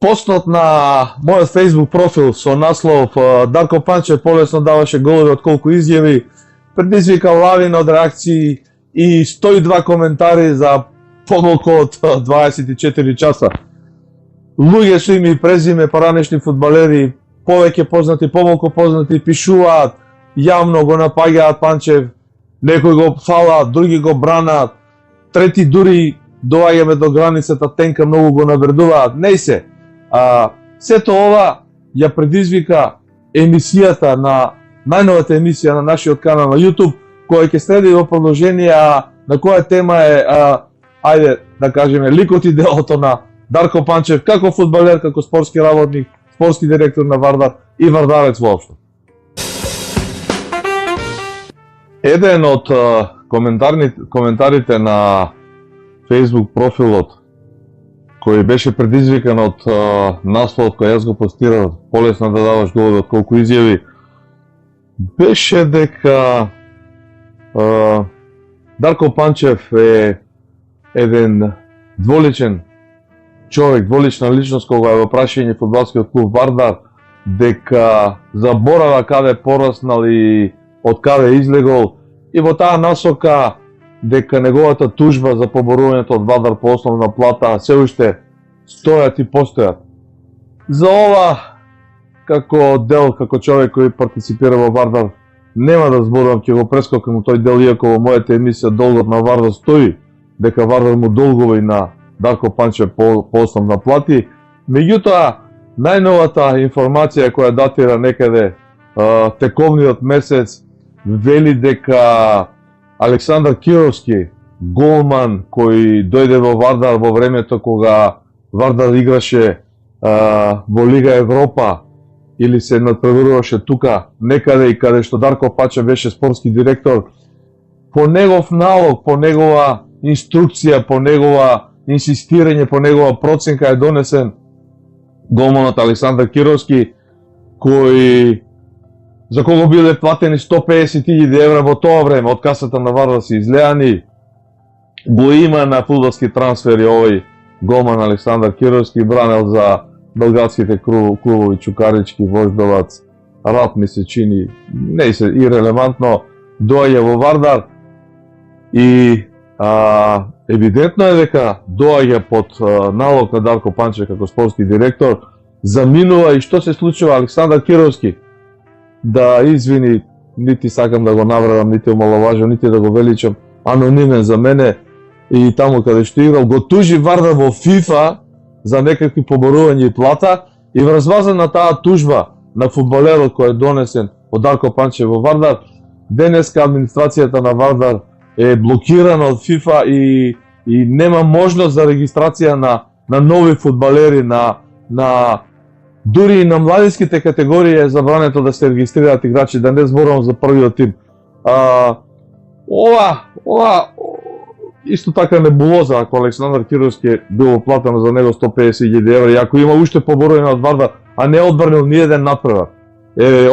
постот на мојот Facebook профил со наслов Дарко Панчев полесно даваше голови од колку изјави, предизвика лавина од реакции и 102 коментари за помалку од 24 часа. Луѓе со име и презиме, поранешни фудбалери, повеќе познати, помалку познати, пишуваат, јавно го напаѓаат Панчев, некои го фалат, други го бранат, трети дури доаѓаме до границата тенка, многу го навредуваат. Не се. Сето ова ја предизвика емисијата на најновата емисија на нашиот канал на YouTube, која ќе следи во продолжение, на која тема е, ајде да кажеме, ликот и делото на Дарко Панчев како фудбалер, како спортски работник, спортски директор на Вардар и вардарец воопшто. Еден од коментарите на Facebook профилот кој беше предизвикан од насловот кој јас го постирав, полесно да даваш голови од колку изјави, беше дека Дарко Панчев е еден дволичен човек, дволична личност кога е во прашање фудбалскиот клуб Вардар, дека заборава каде пораснал и од каде излегол, и во таа насока дека неговата тужба за поборувањето од Вардар по основна плата се уште стојат и постојат. За ова, како дел, како човек кој партиципира во Вардар, нема да зборувам, ќе го прескокам тој дел, иако во мојата емисија долгот на Вардар стои дека Вардар му долгува и на Дарко Панчев по основна плати. Меѓутоа, најновата информација која датира некаде тековниот месец вели дека Александар Кировски, голман кој дојде во Вардар во времето кога Вардар играше во Лига Европа или се надпреваруваше тука некаде и каде што Дарко Панчев беше спортски директор, по негов налог, по негова инструкција, по негова инсистирање, по негова проценка е донесен голманот Александар Кировски, кој за кого биле платени 150.000 евра во тоа време, од касата на Вардар се излеани. Го има на фудбалски трансфери овој голман Александар Кировски, бранел за белградските клубови Чукарички, Вождовац, Рап ми се чини, не се ирелевантно, доаѓа во Вардар и евидентно е дека доаѓа под налог на Дарко Панчев како спортски директор, заминува и што се случува Александар Кировски, да извини, нити сакам да го навредам, нити омаловажам, нити да го величам, анонимен за мене, и таму каде што играл, го тужи Вардар во ФИФА за некакви поборувања и плата, и врз база на таа тужба на фудбалерот кој е донесен од Дарко Панчев во Вардар, денеска администрацијата на Вардар е блокирана од ФИФА и нема можност за регистрација на нови фудбалери, на дури и на младинските категории е забрането да се регистрираат играчи, да не зборувам за првиот тим. Ова исто така небулоза, ако Александар Кировски било платено за него 150.000 евра, и ако има уште поборување од Вардар, а не одбрнил ни еден надпревар,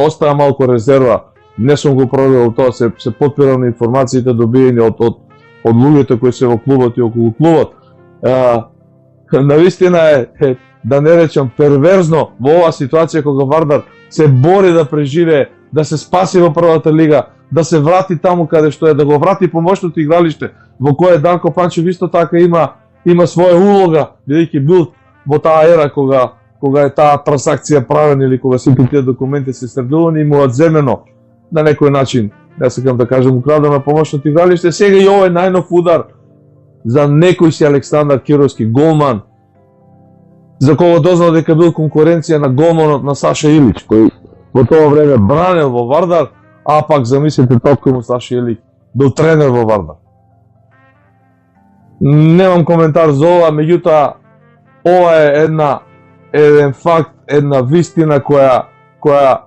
остава малку резерва, не сум го проверил тоа, се потпирам на информациите добиени од луѓето кои се во клубот и околу клубот. Навистина е, да не речам, перверзно во оваа ситуација кога Вардар се бори да преживее, да се спаси во првата лига, да се врати таму каде што е, да го врати помошното игралиште, во кое Дарко Панчев исто така има своја улога, бидејќи бил во таа ера кога е таа трансакција правена или кога сите тие документи се средувани и му одземено на некој начин, не сакам да кажам, украдено помошното игралиште. Сега и овој најнов удар за некој си Александар Кировски, голман, за кого дознал дека бил конкуренција на голманот на Саша Илич, кој во тоа време бранел во Вардар, а пак замислите тоткому Саша Илич бил тренер во Вардар. Немам коментар за ова, меѓутоа ова е еден факт, една вистина која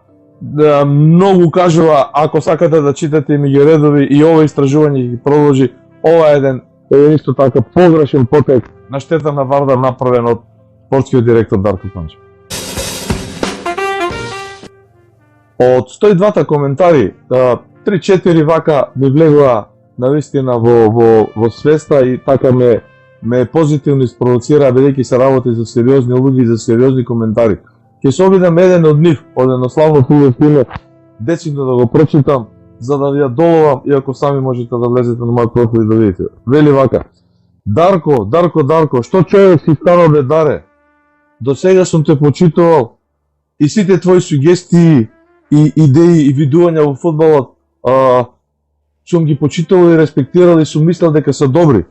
многу кажува, ако сакате да читате меѓу редови и ова истражување ги продолжи, ова е еден исто така погрешен потек на штета на Вардар направен од спортскиот директор Дарко Панчев. Од 102 коментари, 3-4 вака ми влегува навистина во свеста и така ме ме позитивно испровоцира, бидејќи се работи за сериозни луѓе и за сериозни коментари. Ќе се обидам еден од нив, од едно славно хубаво име, децидно да го прочитам, за да ви ја доловам, иако сами можете да влезете на мојот профил и да видите. Вели вака: Дарко, што човек си станал бе Даре? До сега сум те почитувал и сите твои сугестии и идеи и видувања во фудбалот сум ги почитувал и респектирал и сум мислел дека се добри.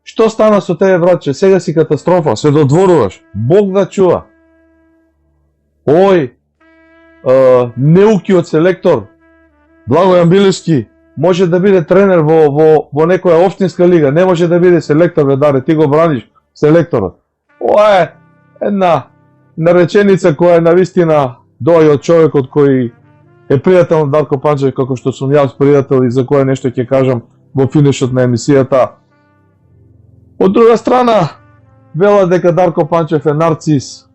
Што стана со тебе, братче? Сега си катастрофа, се додворуваш. Бог да чува. Ој, неукиот селектор, Благојан Билевски, може да биде тренер во некоја општинска лига, не може да биде селектор, бе Даре, ти го браниш селекторот. Ова е една нареченица која навистина доаѓа од човекот кој е пријател на Дарко Панчев, како што сум јас пријател и за кој нешто ќе кажам во финишот на емисијата. Од друга страна, велат дека Дарко Панчев е нарцис,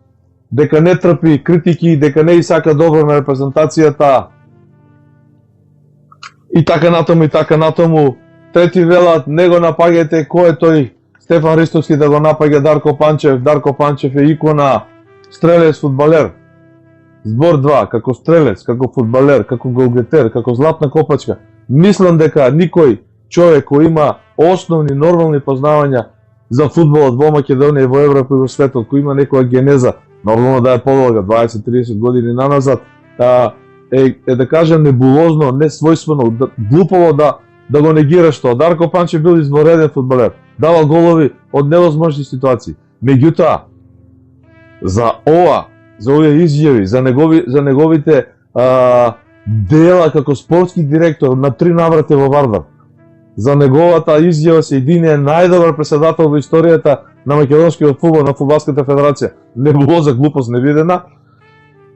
дека не трпи критики, дека не и сака добро на репрезентацијата. И така натаму. Трети велат, не го напаѓајте, кој е тој Стефан Ристовски да го напаѓа Дарко Панчев. Дарко Панчев е икона, стрелец, фудбалер. Збор 2, како стрелец, како фудбалер, како голгетер, како златна копачка. Мислам дека никој човек кој има основни, нормални познавања за фудбалот во Македонија и во Европа и во светот, кој има некоја генеза, нормално да е подолга, 20-30 години наназад, е да кажем небулозно, несвојствено, глупово да го негираш тоа. Дарко Панчев бил извореден фудбалер, давал голови од невозможни ситуации. Меѓутоа, за овие изјави, за неговите дела како спортски директор на 3 наврати во Вардар, за неговата изјава се единија најдобар преседател во историјата на македонскиот фудбал, на Фудбалската федерација, небулоза, глупост невидена,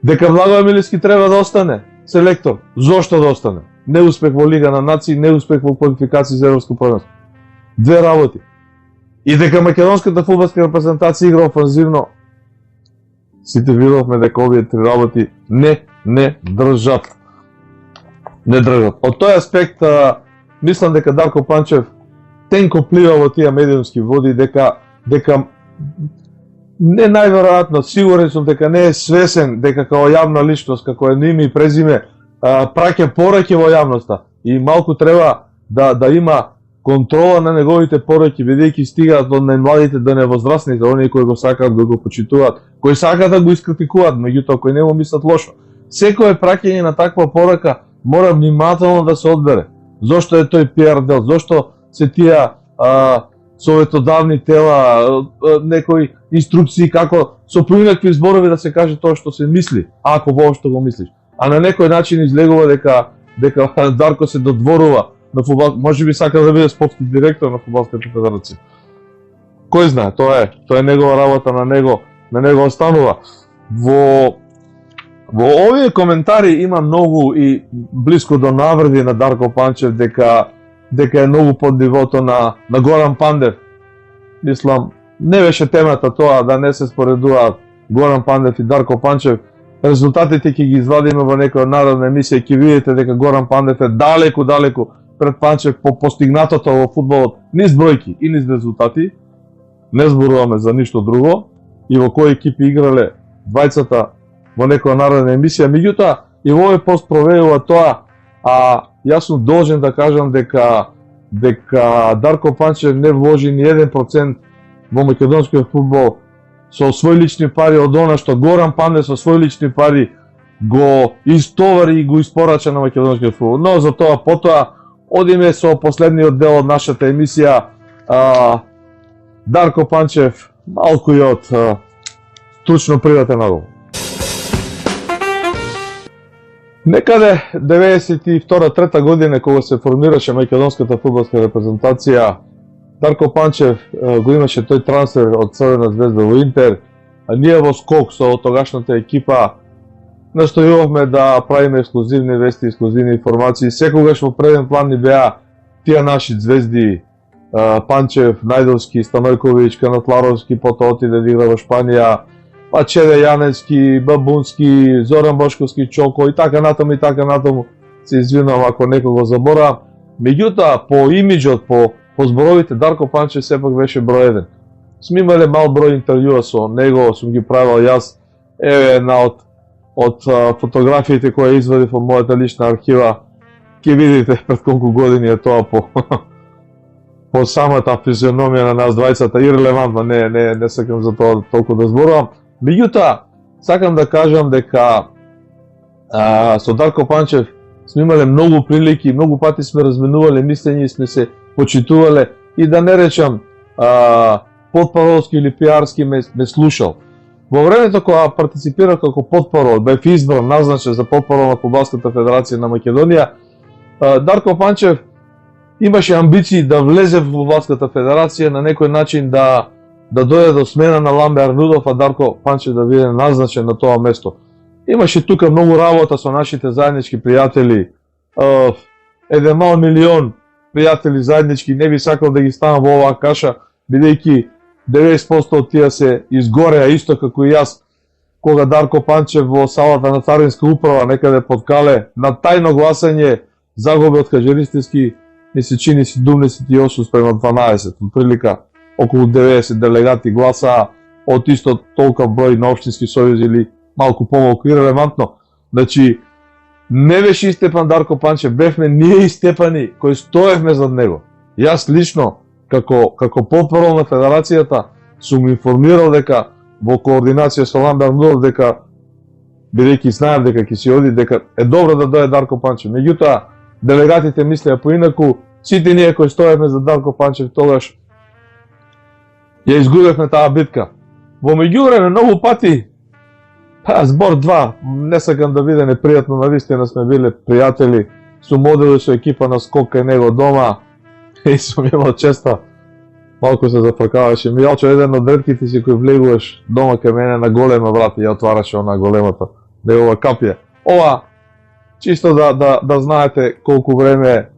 дека Благојан Билевски треба да остане селектор. Зошто да остане? Неуспех во Лига на нации, неуспех во квалификации за европско првенство. Две работи. И дека македонската фудбалска репрезентација игра офанзивно, сите видовме дека овие 3 работи не држат. Не држат. Од тој аспект, мислам дека Дарко Панчев тенко плива во тие медиумски води, дека не најверојатно, сигурен сум дека не е свесен дека као јавна личност, како е име и презиме, праќа пораки во јавноста и малку треба да има контрола на неговите пораки, бидејќи стигаат од најмладите до невозрастните, оние кои го сакаат да го почитуваат, кои сакаат да го искритикуваат, меѓутоа кои не му мислат лошо. Секој праќање на таква порака мора внимателно да се одбере. Зошто е тој пиар дел, зошто се тие советодавни тела, некои инструкции како со поинакви зборови да се каже тоа што се мисли, ако воопшто го мислиш. А на некој начин излегува дека Дарко се додворува на фудбал, можеби сака да биде спортски директор на Фудбалската федерација. Кој знае, тоа е негова работа, на него останува. Во овие коментари има многу и блиско до навреди на Дарко Панчев дека е многу под нивото на Горан Пандев. Мислам, не беше темата тоа да не се споредуваат Горан Пандев и Дарко Панчев. Резултатите ќе ги извадиме во некоја наредна емисија, ќе видите дека Горан Пандев е далеку пред Панчев по постигнатото во фудбалот, низ бројки и низ резултати. Не зборуваме за ништо друго и во кои екипи играле двајцата во некоја наредна емисија. Меѓутоа, и во овој пост проведува тоа, јас сум должен да кажам дека Дарко Панчев не вложи ни 1% во македонскиот фудбал со своји лични пари од она што Горан Пандев со своји лични пари го истовари и го испорача на македонскиот фудбал. Но за тоа потоа одиме со последниот дел од нашата емисија. Дарко Панчев, малку и од стручно приватен наговор. Некаде 92-3 година, кога се формираше македонската фудбалска репрезентација, Дарко Панчев го имаше тој трансфер од Црвена звезда во Интер, а ние во скок со тогашната екипа настојувавме да правиме ексклузивни вести, ексклузивни информации. Секогаш во преден план ни беа тие наши звезди, Панчев, Најдовски, Станојковиќ, Канатларовски, потоа отиде да игра во Шпанија, па Чеде Јаневски, Бабунски, Зоран Бошковски, Чоко и така натаму. Се извинувам ако некого заборавам. Меѓутоа, по имиџот, по по зборовите Дарко Панчев сепак беше број 1. Сме имале мал број интервјуа со него, сум ги правил јас. Еве една од фотографиите кои извадив од мојата лична архива. Ке видите пред колку години е тоа по самата физиономија на нас двајцата, ирелевантно, не сакам за тоа толку да зборувам. Меѓутоа, сакам да кажам дека со Дарко Панчев сме имале многу прилики, многу пати сме разменувале мислења и сме се почитувале и да не речам потпаролски или пиарски ме слушал. Во времето кога партиципирав како потпарол, бев избран, назначен за потпарол на Фудбалската федерација на Македонија, Дарко Панчев имаше амбиции да влезе во Фудбалската федерација, на некој начин да дојде до смена на Ламбе Арнудов, а Дарко Панчев да биде назначен на тоа место. Имаше тука многу работа со нашите заеднички пријатели, 1 милион пријатели заеднички, не би сакал да ги ставам во оваа каша, бидејќи 90% од тие се изгореа исто како и јас, кога Дарко Панчев во салата на Царинска управа некаде под Кале на тајно гласање загуби од Каџеристички, ми се чини 78 спрема 12, од прилика околу 90 делегати гласаа од исто толков број на општински сојузи или малку помалку, ирелевантно. Значи, не беше Степан Дарко Панчев, бевме ние и Степани кои стоевме зад него. Јас лично, како потпарол на федерацијата, сум информирал дека во координација со Ламбе Арнудов дека, бидејќи знаев дека ќе си оди, дека е добро да дојде Дарко Панчев. Меѓутоа, делегатите мислеа поинаку, сите ние кои стоевме за Дарко Панчев тогаш ја изгубевме таа битка. Во меѓувреме многу пати, збор 2, не сакам да биде непријатно, навистина сме биле пријатели, сум одел со екипа на скок кај него дома и сум имал честа, малку се зафркаваше. Мијалчо еден од ретките си кој влегуваш дома кај мене на голема врата, ја отвараше она големата негова капија. Ова, чисто да знаете колку време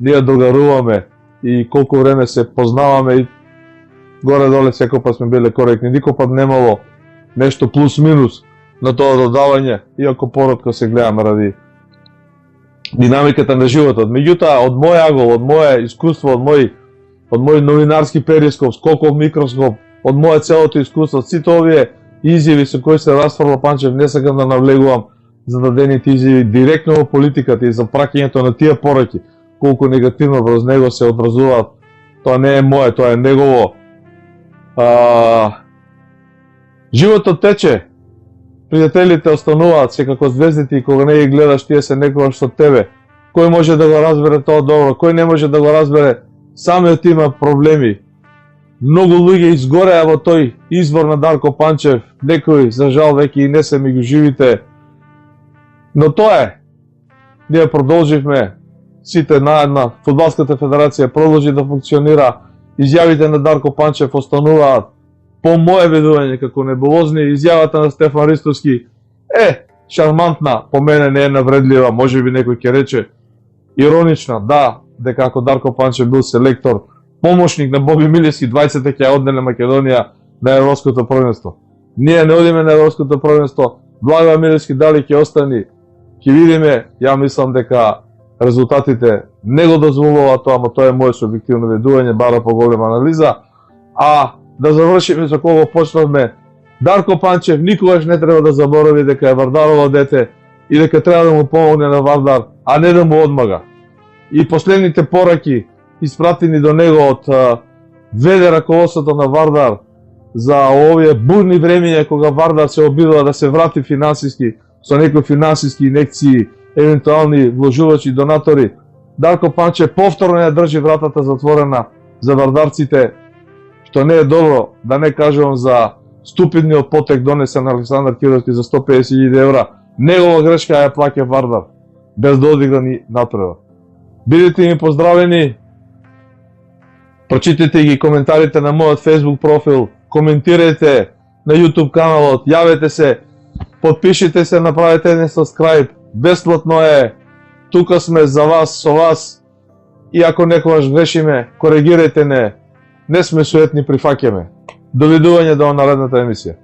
ние догаруваме и колку време се познаваме и горе-доле секој пат сме биле коректни. Никој пат немало нешто плюс-минус на тоа додавање, иако поротко се гледаме ради динамиката на животот. Меѓутоа, од мој агол, од моје искуство, од мој новинарски перископ, скоков микроскоп, од моје целото искуство, сите овие изјави со кои се расфрла Панчев, не сакам да навлегувам за дадените изјави директно во политиката и за праќањето на тие пораки, колку негативно врз него се одразуваат. Тоа не е моје, тоа е негово. Животот тече, пријателите остануваат секако звездите и кога не ги гледаш, тие се некогаш со тебе. Кој може да го разбере тоа добро, кој не може да го разбере, самиот има проблеми. Многу луѓе изгореа во тој избор на Дарко Панчев, некои, за жал, веќе и не се меѓу живите. Но тоа е. Ние продолживме сите наедно, Фудбалската федерација продолжи да функционира, изјавите на Дарко Панчев остануваат. По моје видување како неболозни, изјавата на Стефан Ристовски е шармантна, по мене не е навредлива, може би некој ќе рече иронична, да, дека ако Дарко Панчев бил селектор, помошник на Боби Милевски, 20 ќе однеле Македонија на Европското првенство. Ние не одиме на Европското првенство, Благоја Милевски дали ќе остани, ќе видиме. Ја мислам дека резултатите не го дозволуваат тоа, но тоа е моје субјективно видување, бара по голема анализа. А да завршиме со кого почнавме, Дарко Панчев никогаш не треба да заборави дека е Вардарово дете и дека треба да му помогне на Вардар, а не да му одмага. И последните пораки испратени до него од веде раководството на Вардар за овие бурни времења кога Вардар се обидува да се врати финансиски, со некои финансиски инекции, евентуални вложувачи, донатори, Дарко Панчев повторно ја држи вратата затворена за вардарците, што не е добро, да не кажувам за ступидниот потек донесен на Александар Кировски за 150.000 евра. Негова грешка ја плаќа Вардар, без да одигра ни натрева. Бидете ми поздравени, прочитайте ги коментарите на мојот Facebook профил, коментирајте на YouTube каналот, јавете се, подпишите се, направете еден subscribe, бесплатно е, тука сме за вас, со вас, и ако некогаш грешиме, коригирајте не сме суетни, прифаќаме. Довидување до наредната емисија.